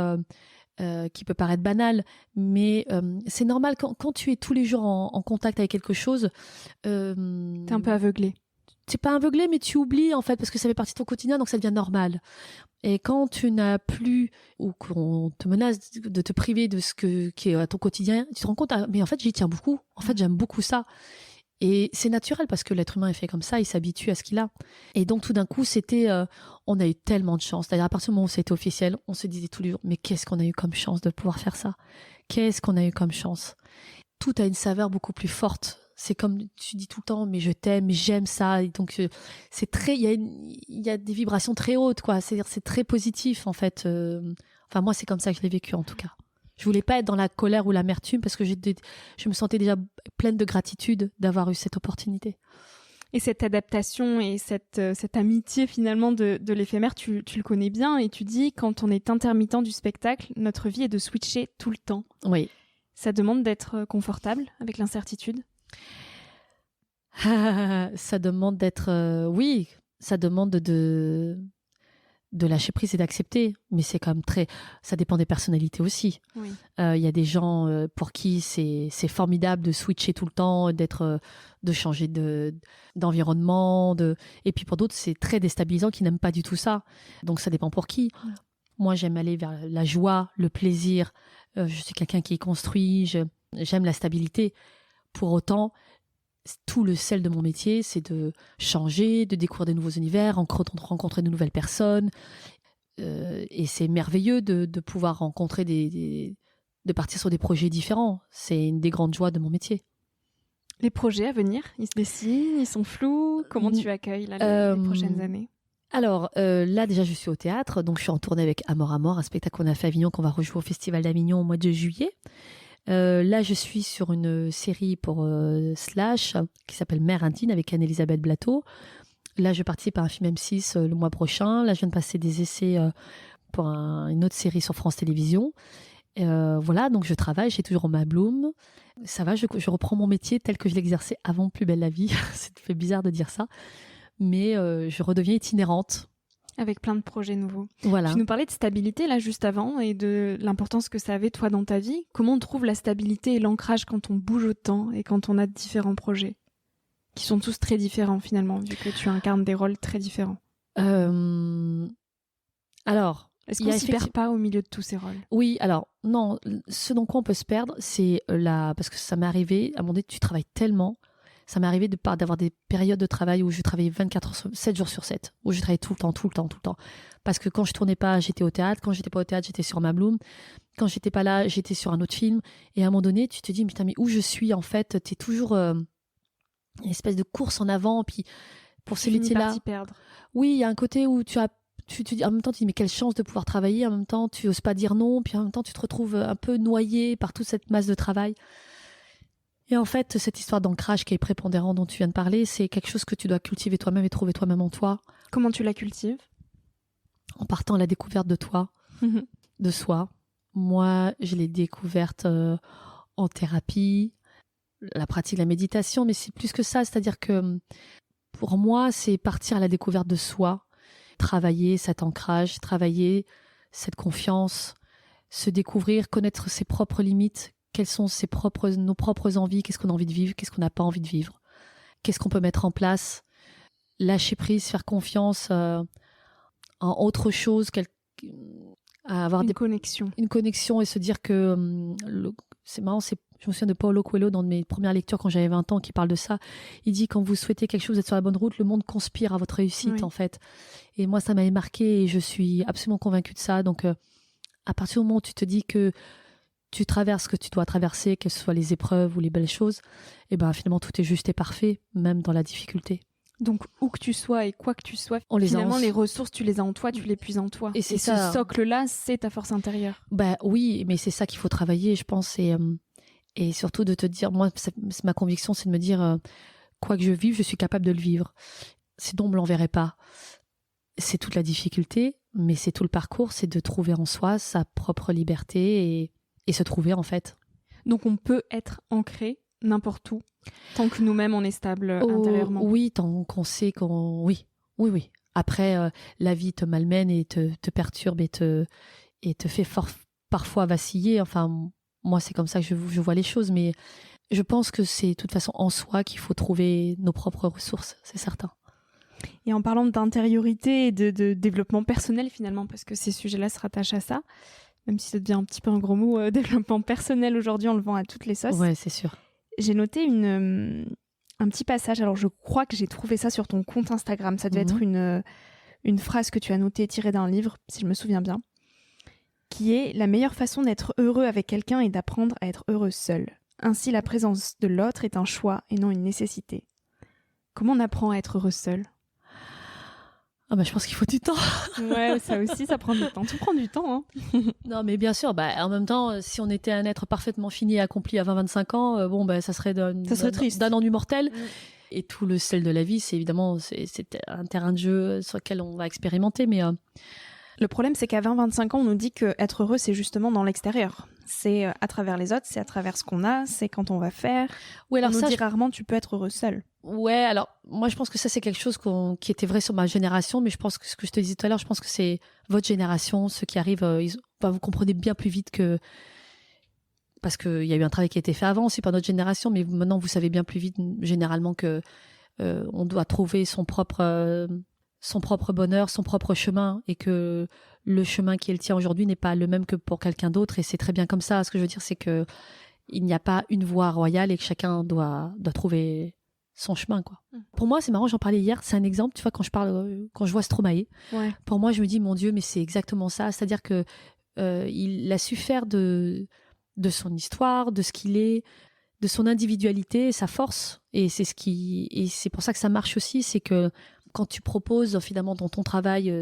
peut paraître banal, mais c'est normal quand tu es tous les jours en contact avec quelque chose. T'es un peu aveuglé. T'es pas aveuglé, mais tu oublies en fait parce que ça fait partie de ton quotidien, donc ça devient normal. Et quand tu n'as plus, ou qu'on te menace de te priver de ce qui est à ton quotidien, tu te rends compte, mais en fait j'y tiens beaucoup. En fait j'aime beaucoup ça. Et c'est naturel parce que l'être humain est fait comme ça, il s'habitue à ce qu'il a. Et donc tout d'un coup, on a eu tellement de chance. D'ailleurs, à partir du moment où c'était officiel, on se disait tous les jours, mais qu'est-ce qu'on a eu comme chance de pouvoir faire ça? Qu'est-ce qu'on a eu comme chance? Tout a une saveur beaucoup plus forte. C'est comme tu dis tout le temps, mais je t'aime, mais j'aime ça. Et donc il y a des vibrations très hautes, quoi. C'est-à-dire, c'est très positif en fait. Enfin moi, c'est comme ça que je l'ai vécu en tout cas. Je voulais pas être dans la colère ou l'amertume parce que je me sentais déjà pleine de gratitude d'avoir eu cette opportunité. Et cette adaptation et cette amitié finalement de l'éphémère, tu le connais bien et tu dis, quand on est intermittent du spectacle, notre vie est de switcher tout le temps. Oui. Ça demande d'être confortable avec l'incertitude? Ça demande d'être... oui, ça demande de lâcher prise et d'accepter, mais c'est quand même ça dépend des personnalités aussi. Oui. Y a des gens pour qui c'est formidable de switcher tout le temps, de changer d'environnement, et puis pour d'autres c'est très déstabilisant, qui n'aiment pas du tout ça. Donc ça dépend pour qui. Ouais. Moi j'aime aller vers la joie, le plaisir. Je suis quelqu'un qui est construit, j'aime la stabilité. Pour autant, tout le sel de mon métier, c'est de changer, de découvrir de nouveaux univers, rencontrer de nouvelles personnes. Et c'est merveilleux de pouvoir rencontrer de partir sur des projets différents. C'est une des grandes joies de mon métier. Les projets à venir, ils se dessinent, ils sont flous. Comment tu accueilles là, les prochaines années? Alors là déjà je suis au théâtre, donc je suis en tournée avec Amor Amor, un spectacle qu'on a fait à Avignon, qu'on va rejouer au Festival d'Avignon au mois de juillet. Là, je suis sur une série pour Slash qui s'appelle Mère Indigne avec Anne-Elisabeth Blateau. Là, je participe à un film M6 le mois prochain. Là, je viens de passer des essais pour une autre série sur France Télévisions. Voilà, donc je travaille, j'ai toujours Oma Bloom. Ça va, je reprends mon métier tel que je l'exerçais avant Plus belle la vie. Ça fait bizarre de dire ça. Mais je redeviens itinérante. Avec plein de projets nouveaux. Voilà. Tu nous parlais de stabilité là juste avant et de l'importance que ça avait toi dans ta vie. Comment on trouve la stabilité et l'ancrage quand on bouge autant et quand on a différents projets qui sont tous très différents finalement, vu que tu incarnes des rôles très différents? Alors, est-ce qu'on s'y perd pas au milieu de tous ces rôles? Oui, alors non, ce dans quoi on peut se perdre, c'est parce que ça m'est arrivé, à un moment donné, tu travailles tellement. Ça m'est arrivé d'avoir des périodes de travail où je travaillais 7 jours sur 7, où je travaillais tout le temps. Parce que quand je tournais pas, j'étais au théâtre. Quand j'étais pas au théâtre, j'étais sur Oma Bloom. Quand j'étais pas là, j'étais sur un autre film. Et à un moment donné, tu te dis, putain, mais où je suis en fait? T'es toujours une espèce de course en avant. Puis pour ces Finis métiers-là, par t'y perdre. oui, il y a un côté où tu dis, en même temps, tu dis, mais quelle chance de pouvoir travailler. En même temps, tu n'oses pas dire non. Puis en même temps, tu te retrouves un peu noyé par toute cette masse de travail. Et en fait, cette histoire d'ancrage qui est prépondérante dont tu viens de parler, c'est quelque chose que tu dois cultiver toi-même et trouver toi-même en toi. Comment tu la cultives? En partant à la découverte de toi, de soi. Moi, je l'ai découverte en thérapie, la pratique de la méditation, mais c'est plus que ça. C'est-à-dire que pour moi, c'est partir à la découverte de soi, travailler cet ancrage, travailler cette confiance, se découvrir, connaître ses propres limites, quelles sont nos propres envies, qu'est-ce qu'on a envie de vivre, qu'est-ce qu'on n'a pas envie de vivre, qu'est-ce qu'on peut mettre en place, lâcher prise, faire confiance en autre chose, à avoir une connexion. Une connexion et se dire que c'est marrant, je me souviens de Paulo Coelho dans mes premières lectures quand j'avais 20 ans qui parle de ça. Il dit quand vous souhaitez quelque chose, d'être sur la bonne route, le monde conspire à votre réussite en fait. Et moi ça m'avait marqué et je suis absolument convaincue de ça. Donc à partir du moment où tu te dis que tu traverses ce que tu dois traverser, que ce soit les épreuves ou les belles choses, et ben finalement tout est juste et parfait, même dans la difficulté. Donc, où que tu sois et quoi que tu sois, finalement, les ressources, tu les as en toi, tu les puises en toi. Et ce socle-là, c'est ta force intérieure. Bah oui, mais c'est ça qu'il faut travailler, je pense. Et surtout de te dire, moi, ma conviction, c'est de me dire, quoi que je vive, je suis capable de le vivre. Sinon, on ne me l'enverrait pas. C'est toute la difficulté, mais c'est tout le parcours, c'est de trouver en soi sa propre liberté et se trouver, en fait. Donc, on peut être ancré n'importe où, tant que nous-mêmes on est stable intérieurement. Oui, tant qu'on sait qu'on... Oui. Après, la vie te malmène et te perturbe et te fait parfois vaciller. Enfin, moi, c'est comme ça que je vois les choses, mais je pense que c'est de toute façon en soi qu'il faut trouver nos propres ressources, c'est certain. Et en parlant d'intériorité et de développement personnel finalement, parce que ces sujets-là se rattachent à ça, même si ça devient un petit peu un gros mot, développement personnel aujourd'hui, on le vend à toutes les sauces. Ouais, c'est sûr. J'ai noté un petit passage, alors je crois que j'ai trouvé ça sur ton compte Instagram, ça devait être une phrase que tu as notée tirée d'un livre, si je me souviens bien, qui est « La meilleure façon d'être heureux avec quelqu'un est d'apprendre à être heureux seul. Ainsi, la présence de l'autre est un choix et non une nécessité. » Comment on apprend à être heureux seul ? Ah bah, je pense qu'il faut du temps. Ouais, ça aussi, ça prend du temps. Tout prend du temps. Hein. Non, mais bien sûr, en même temps, si on était un être parfaitement fini et accompli à 20-25 ans, ça serait triste. D'un ennui mortel. Et tout le sel de la vie, c'est évidemment c'est un terrain de jeu sur lequel on va expérimenter. Mais le problème, c'est qu'à 20-25 ans, on nous dit qu'être heureux, c'est justement dans l'extérieur. C'est à travers les autres, c'est à travers ce qu'on a, c'est quand on va faire. Oui, alors on nous dit rarement, tu peux être heureux seul. Ouais, alors moi je pense que ça c'est quelque chose qui était vrai sur ma génération, mais je pense que ce que je te disais tout à l'heure, je pense que c'est votre génération, ceux qui arrivent, vous comprenez bien plus vite que... Parce qu'il y a eu un travail qui a été fait avant aussi par notre génération, mais maintenant vous savez bien plus vite généralement que on doit trouver son propre bonheur, son propre chemin, et que le chemin qui est le tien aujourd'hui n'est pas le même que pour quelqu'un d'autre, et c'est très bien comme ça. Ce que je veux dire, c'est que il n'y a pas une voie royale et que chacun doit trouver son chemin, quoi. Pour moi, c'est marrant, j'en parlais hier, c'est un exemple, tu vois, quand je vois Stromae, pour moi, je me dis, mon Dieu, mais c'est exactement ça, c'est-à-dire que il a su faire de son histoire, de ce qu'il est, de son individualité, sa force, et c'est pour ça que ça marche aussi, c'est que quand tu proposes finalement dans ton travail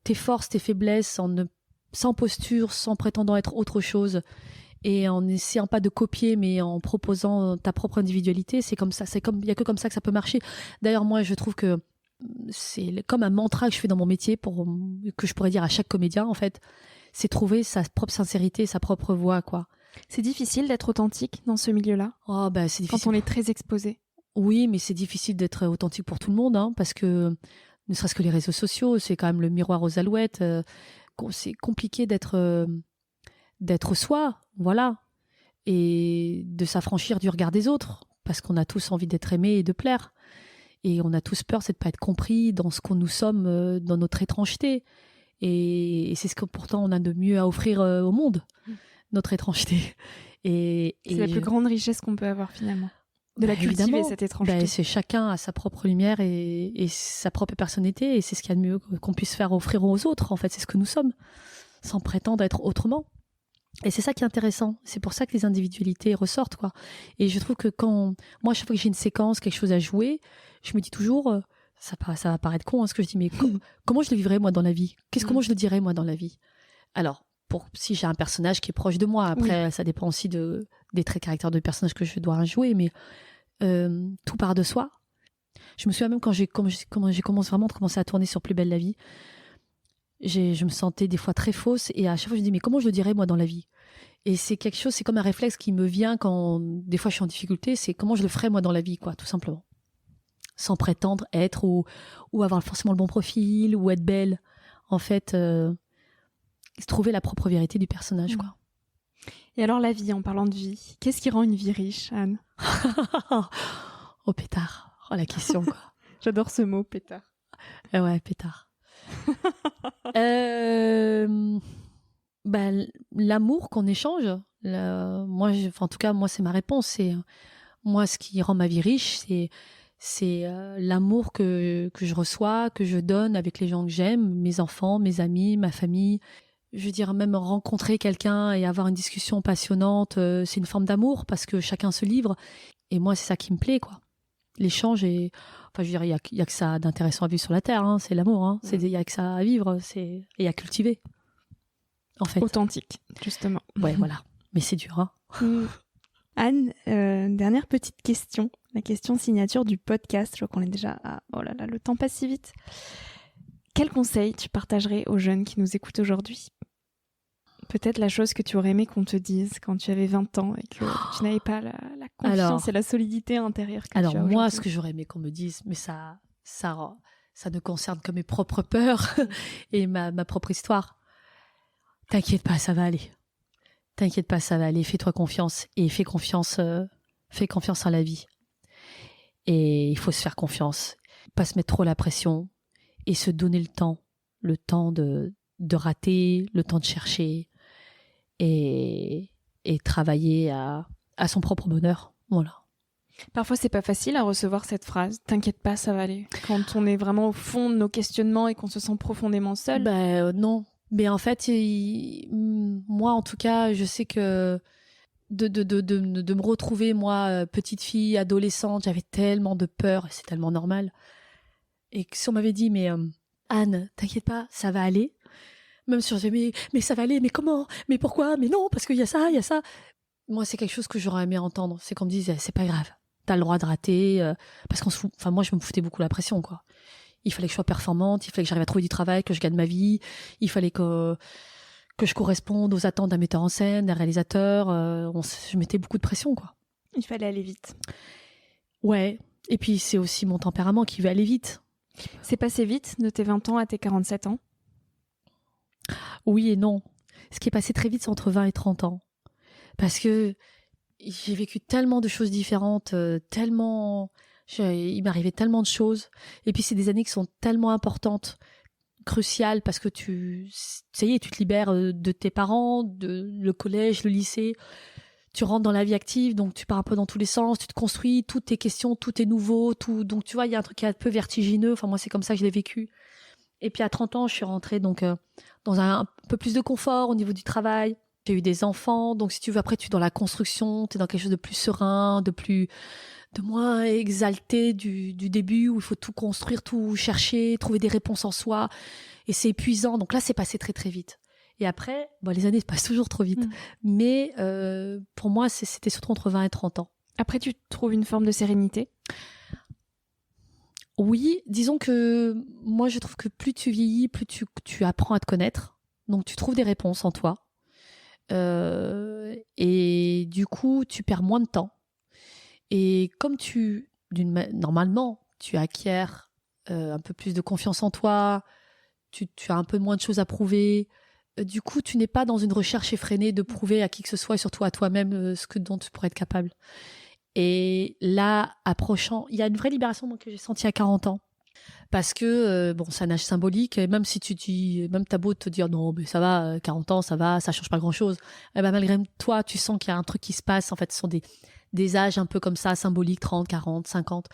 tes forces, tes faiblesses, sans posture, sans prétendant être autre chose, et en n'essayant pas de copier, mais en proposant ta propre individualité, c'est comme ça, il y a que comme ça que ça peut marcher. D'ailleurs, moi, je trouve que c'est comme un mantra que je fais dans mon métier, que je pourrais dire à chaque comédien, en fait, c'est trouver sa propre sincérité, sa propre voix, quoi. C'est difficile d'être authentique dans ce milieu-là. Oh, bah, c'est difficile. Quand on est très exposé. Oui, mais c'est difficile d'être authentique pour tout le monde, hein, parce que ne serait-ce que les réseaux sociaux, c'est quand même le miroir aux alouettes. C'est compliqué d'être soi, voilà, et de s'affranchir du regard des autres, parce qu'on a tous envie d'être aimés et de plaire, et on a tous peur, c'est de pas être compris dans ce qu'on nous sommes, dans notre étrangeté, et c'est ce que pourtant on a de mieux à offrir au monde, notre étrangeté. Et c'est la plus grande richesse qu'on peut avoir finalement. De la cultiver, cette étrangeté. C'est chacun a sa propre lumière et sa propre personnalité, et c'est ce qu'il y a de mieux qu'on puisse faire offrir aux autres, en fait, c'est ce que nous sommes, sans prétendre être autrement. Et c'est ça qui est intéressant. C'est pour ça que les individualités ressortent, quoi. Et je trouve que moi, chaque fois que j'ai une séquence, quelque chose à jouer, je me dis toujours, ça va paraître con, ce que je dis, mais comment je le vivrais, moi, dans la vie? Comment je le dirais, moi, dans la vie? Alors, si j'ai un personnage qui est proche de moi, après, ça dépend aussi des traits de caractère de personnage que je dois jouer, mais tout part de soi. Je me souviens même quand j'ai commencé à tourner sur Plus belle la vie, je me sentais des fois très fausse et à chaque fois je me dis mais comment je le dirais moi dans la vie? Et c'est comme un réflexe qui me vient quand des fois je suis en difficulté, c'est comment je le ferais moi dans la vie, quoi, tout simplement. Sans prétendre être ou avoir forcément le bon profil ou être belle. En fait, trouver la propre vérité du personnage, quoi. Et alors la vie, en parlant de vie, qu'est-ce qui rend une vie riche, Anne? Oh pétard, oh la question, quoi. J'adore ce mot, pétard. Ouais, pétard. L'amour qu'on échange, en tout cas, moi, c'est ma réponse. C'est moi, ce qui rend ma vie riche, c'est l'amour que je reçois, que je donne avec les gens que j'aime, mes enfants, mes amis, ma famille. Je veux dire, même rencontrer quelqu'un et avoir une discussion passionnante, c'est une forme d'amour parce que chacun se livre. Et moi, c'est ça qui me plaît, quoi. L'échange est... Enfin, je veux dire, il y a que ça d'intéressant à vivre sur la Terre, hein, c'est l'amour. Hein. Il y a que ça à vivre et à cultiver, en fait. Authentique, justement. Ouais, voilà. Mais c'est dur, hein. Anne, dernière petite question. La question signature du podcast. Je crois qu'on est déjà à... Oh là là, le temps passe si vite. Quel conseil tu partagerais aux jeunes qui nous écoutent aujourd'hui? Peut-être la chose que tu aurais aimé qu'on te dise quand tu avais 20 ans et que tu n'avais pas la confiance et la solidité intérieure que tu as aujourd'hui. Moi, ce que j'aurais aimé qu'on me dise, mais ça ne concerne que mes propres peurs et ma propre histoire. T'inquiète pas, ça va aller. T'inquiète pas, ça va aller. Fais-toi confiance et fais confiance en la vie. Et il faut se faire confiance, pas se mettre trop la pression et se donner le temps de rater, le temps de chercher et travailler à son propre bonheur. Voilà. Parfois, c'est pas facile à recevoir cette phrase. T'inquiète pas, ça va aller. Quand on est vraiment au fond de nos questionnements et qu'on se sent profondément seul. Non. Mais en fait, moi, en tout cas, je sais que de me retrouver, moi, petite fille, adolescente, j'avais tellement de peur, et c'est tellement normal. Et que si on m'avait dit, mais Anne, t'inquiète pas, ça va aller. Même si je disais, mais ça va aller, mais comment? Mais pourquoi? Mais non, parce qu'il y a ça, il y a ça. Moi, c'est quelque chose que j'aurais aimé entendre. C'est qu'on me dise, c'est pas grave, t'as le droit de rater. Parce qu'on se fout. Enfin, moi, je me foutais beaucoup la pression, quoi. Il fallait que je sois performante, il fallait que j'arrive à trouver du travail, que je gagne ma vie. Il fallait que je corresponde aux attentes d'un metteur en scène, d'un réalisateur. Je mettais beaucoup de pression, quoi. Il fallait aller vite. Ouais. Et puis, c'est aussi mon tempérament qui veut aller vite. C'est passé vite de tes 20 ans à tes 47 ans? Oui et non. Ce qui est passé très vite, c'est entre 20 et 30 ans. Parce que j'ai vécu tellement de choses différentes, il m'arrivait tellement de choses. Et puis, c'est des années qui sont tellement importantes, cruciales, parce que ça y est, tu te libères de tes parents, le collège, le lycée. Tu rentres dans la vie active, donc tu pars un peu dans tous les sens, tu te construis, toutes tes questions, tout est nouveau, tout. Donc, tu vois, il y a un truc qui est un peu vertigineux. Enfin, moi, c'est comme ça que je l'ai vécu. Et puis, à 30 ans, je suis rentrée donc, dans un peu plus de confort au niveau du travail. J'ai eu des enfants. Donc, si tu veux, après, tu es dans la construction, tu es dans quelque chose de plus serein, de moins exalté du début, où il faut tout construire, tout chercher, trouver des réponses en soi. Et c'est épuisant. Donc là, c'est passé très, très vite. Et après, les années passent toujours trop vite. Mais pour moi, c'était surtout entre 20 et 30 ans. Après, tu trouves une forme de sérénité? Oui, disons que moi, je trouve que plus tu vieillis, plus tu apprends à te connaître. Donc, tu trouves des réponses en toi. Et du coup, tu perds moins de temps. Et comme normalement, tu acquiers un peu plus de confiance en toi, tu as un peu moins de choses à prouver. Du coup, tu n'es pas dans une recherche effrénée de prouver à qui que ce soit, et surtout à toi-même, dont tu pourrais être capable. Et là, approchant, il y a une vraie libération que j'ai sentie à 40 ans. Parce que, c'est un âge symbolique, et même si tu dis, même t'as beau te dire, non, mais ça va, 40 ans, ça va, ça change pas grand-chose. Et malgré toi, tu sens qu'il y a un truc qui se passe. En fait, ce sont des âges un peu comme ça, symboliques, 30, 40, 50.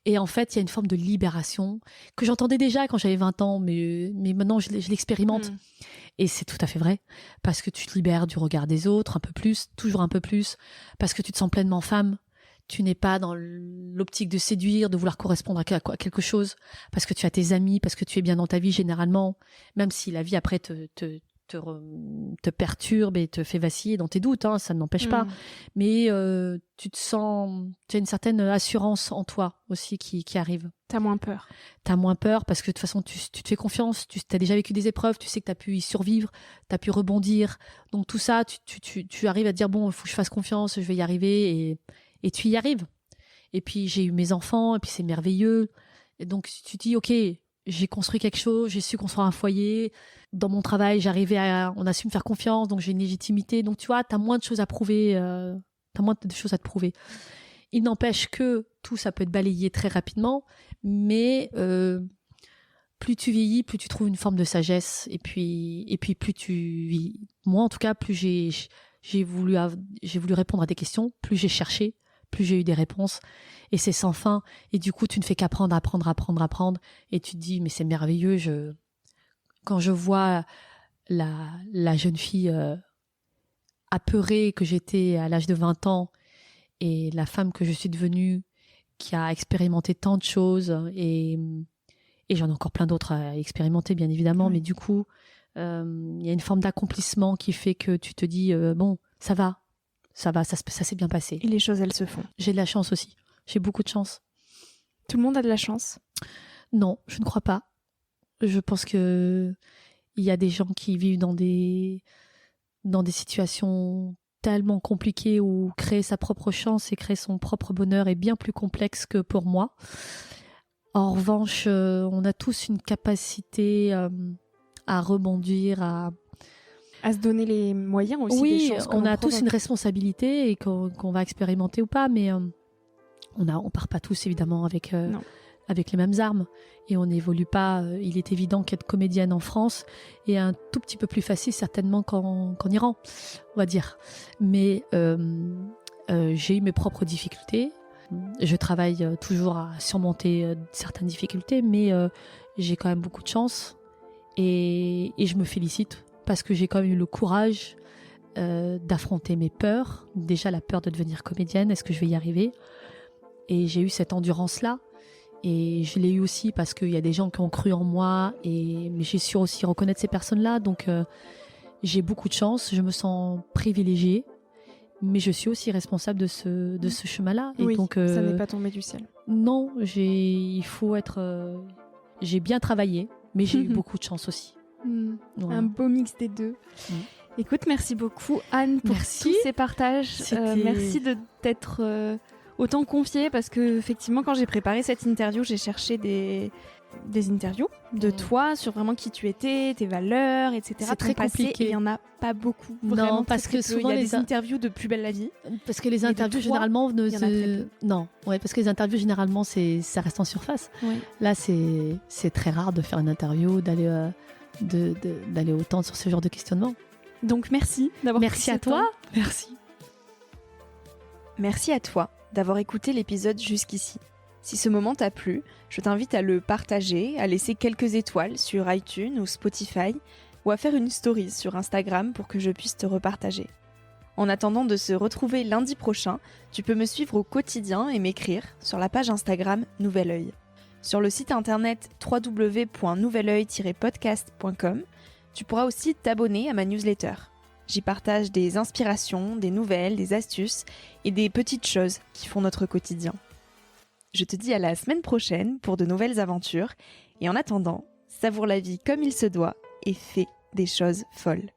Et en fait, il y a une forme de libération que j'entendais déjà quand j'avais 20 ans, mais maintenant, je l'expérimente. Et c'est tout à fait vrai, parce que tu te libères du regard des autres un peu plus, toujours un peu plus, parce que tu te sens pleinement femme. Tu n'es pas dans l'optique de séduire, de vouloir correspondre à quelque chose, parce que tu as tes amis, parce que tu es bien dans ta vie généralement, même si la vie après te perturbe et te fait vaciller dans tes doutes, ça ne n'empêche pas. Mais tu as une certaine assurance en toi aussi qui arrive. T'as moins peur. T'as moins peur parce que de toute façon, tu te fais confiance, tu as déjà vécu des épreuves, tu sais que tu as pu y survivre, tu as pu rebondir. Donc tout ça, tu arrives à te dire, bon, il faut que je fasse confiance, je vais y arriver et tu y arrives. Et puis j'ai eu mes enfants et puis c'est merveilleux. Et donc tu te dis, ok, j'ai construit quelque chose, j'ai su construire un foyer. Dans mon travail, on a su me faire confiance, donc j'ai une légitimité. Donc tu vois, t'as moins de choses à prouver, t'as moins de choses à te prouver. Il n'empêche que tout ça peut être balayé très rapidement, mais plus tu vieillis, plus tu trouves une forme de sagesse. Et puis plus tu vis. Moi, en tout cas, plus j'ai voulu répondre à des questions, plus j'ai cherché, plus j'ai eu des réponses. Et c'est sans fin. Et du coup, tu ne fais qu'apprendre. Et tu te dis, mais c'est merveilleux. Quand je vois la jeune fille apeurée que j'étais à l'âge de 20 ans et la femme que je suis devenue, qui a expérimenté tant de choses, et j'en ai encore plein d'autres à expérimenter, bien évidemment, mais du coup, y a une forme d'accomplissement qui fait que tu te dis, bon, ça va, ça s'est bien passé. Et les choses, elles se font. J'ai de la chance aussi. J'ai beaucoup de chance. Tout le monde a de la chance? Non, je ne crois pas. Je pense que il y a des gens qui vivent dans des situations tellement compliquées où créer sa propre chance et créer son propre bonheur est bien plus complexe que pour moi. En revanche, on a tous une capacité à rebondir, à se donner les moyens aussi. Oui, des chances on a tous une responsabilité et qu'on va expérimenter ou pas, mais on part pas tous évidemment avec les mêmes armes et on n'évolue pas. Il est évident qu'être comédienne en France est un tout petit peu plus facile certainement qu'en Iran, on va dire. Mais j'ai eu mes propres difficultés. Je travaille toujours à surmonter certaines difficultés, mais j'ai quand même beaucoup de chance et je me félicite parce que j'ai quand même eu le courage d'affronter mes peurs. Déjà la peur de devenir comédienne, est-ce que je vais y arriver? Et j'ai eu cette endurance-là. Et je l'ai eu aussi parce qu'il y a des gens qui ont cru en moi, mais j'ai su aussi reconnaître ces personnes-là. Donc j'ai beaucoup de chance, je me sens privilégiée, mais je suis aussi responsable de ce chemin-là. Et oui, donc, ça n'est pas tombé du ciel. Non, j'ai bien travaillé, mais j'ai eu beaucoup de chance aussi. Voilà. Un beau mix des deux. Écoute, merci beaucoup Anne pour tous ces partages. Merci de t'être autant confiée, parce que effectivement, quand j'ai préparé cette interview, j'ai cherché des interviews de toi sur vraiment qui tu étais, tes valeurs, etc. C'est très compliqué. Et il n'y en a pas beaucoup. Non, parce que souvent il y a des interviews de Plus belle la vie. Parce que les interviews généralement parce que les interviews généralement ça reste en surface. Ouais. Là, c'est très rare de faire une interview, d'aller autant sur ce genre de questionnement. Donc merci d'avoir pris ce temps. Merci. Merci à toi d'avoir écouté l'épisode jusqu'ici. Si ce moment t'a plu, je t'invite à le partager, à laisser quelques étoiles sur iTunes ou Spotify, ou à faire une story sur Instagram pour que je puisse te repartager. En attendant de se retrouver lundi prochain, tu peux me suivre au quotidien et m'écrire sur la page Instagram Nouvel Oeil. Sur le site internet www.nouveloeil-podcast.com, tu pourras aussi t'abonner à ma newsletter. J'y partage des inspirations, des nouvelles, des astuces et des petites choses qui font notre quotidien. Je te dis à la semaine prochaine pour de nouvelles aventures et en attendant, savoure la vie comme il se doit et fais des choses folles.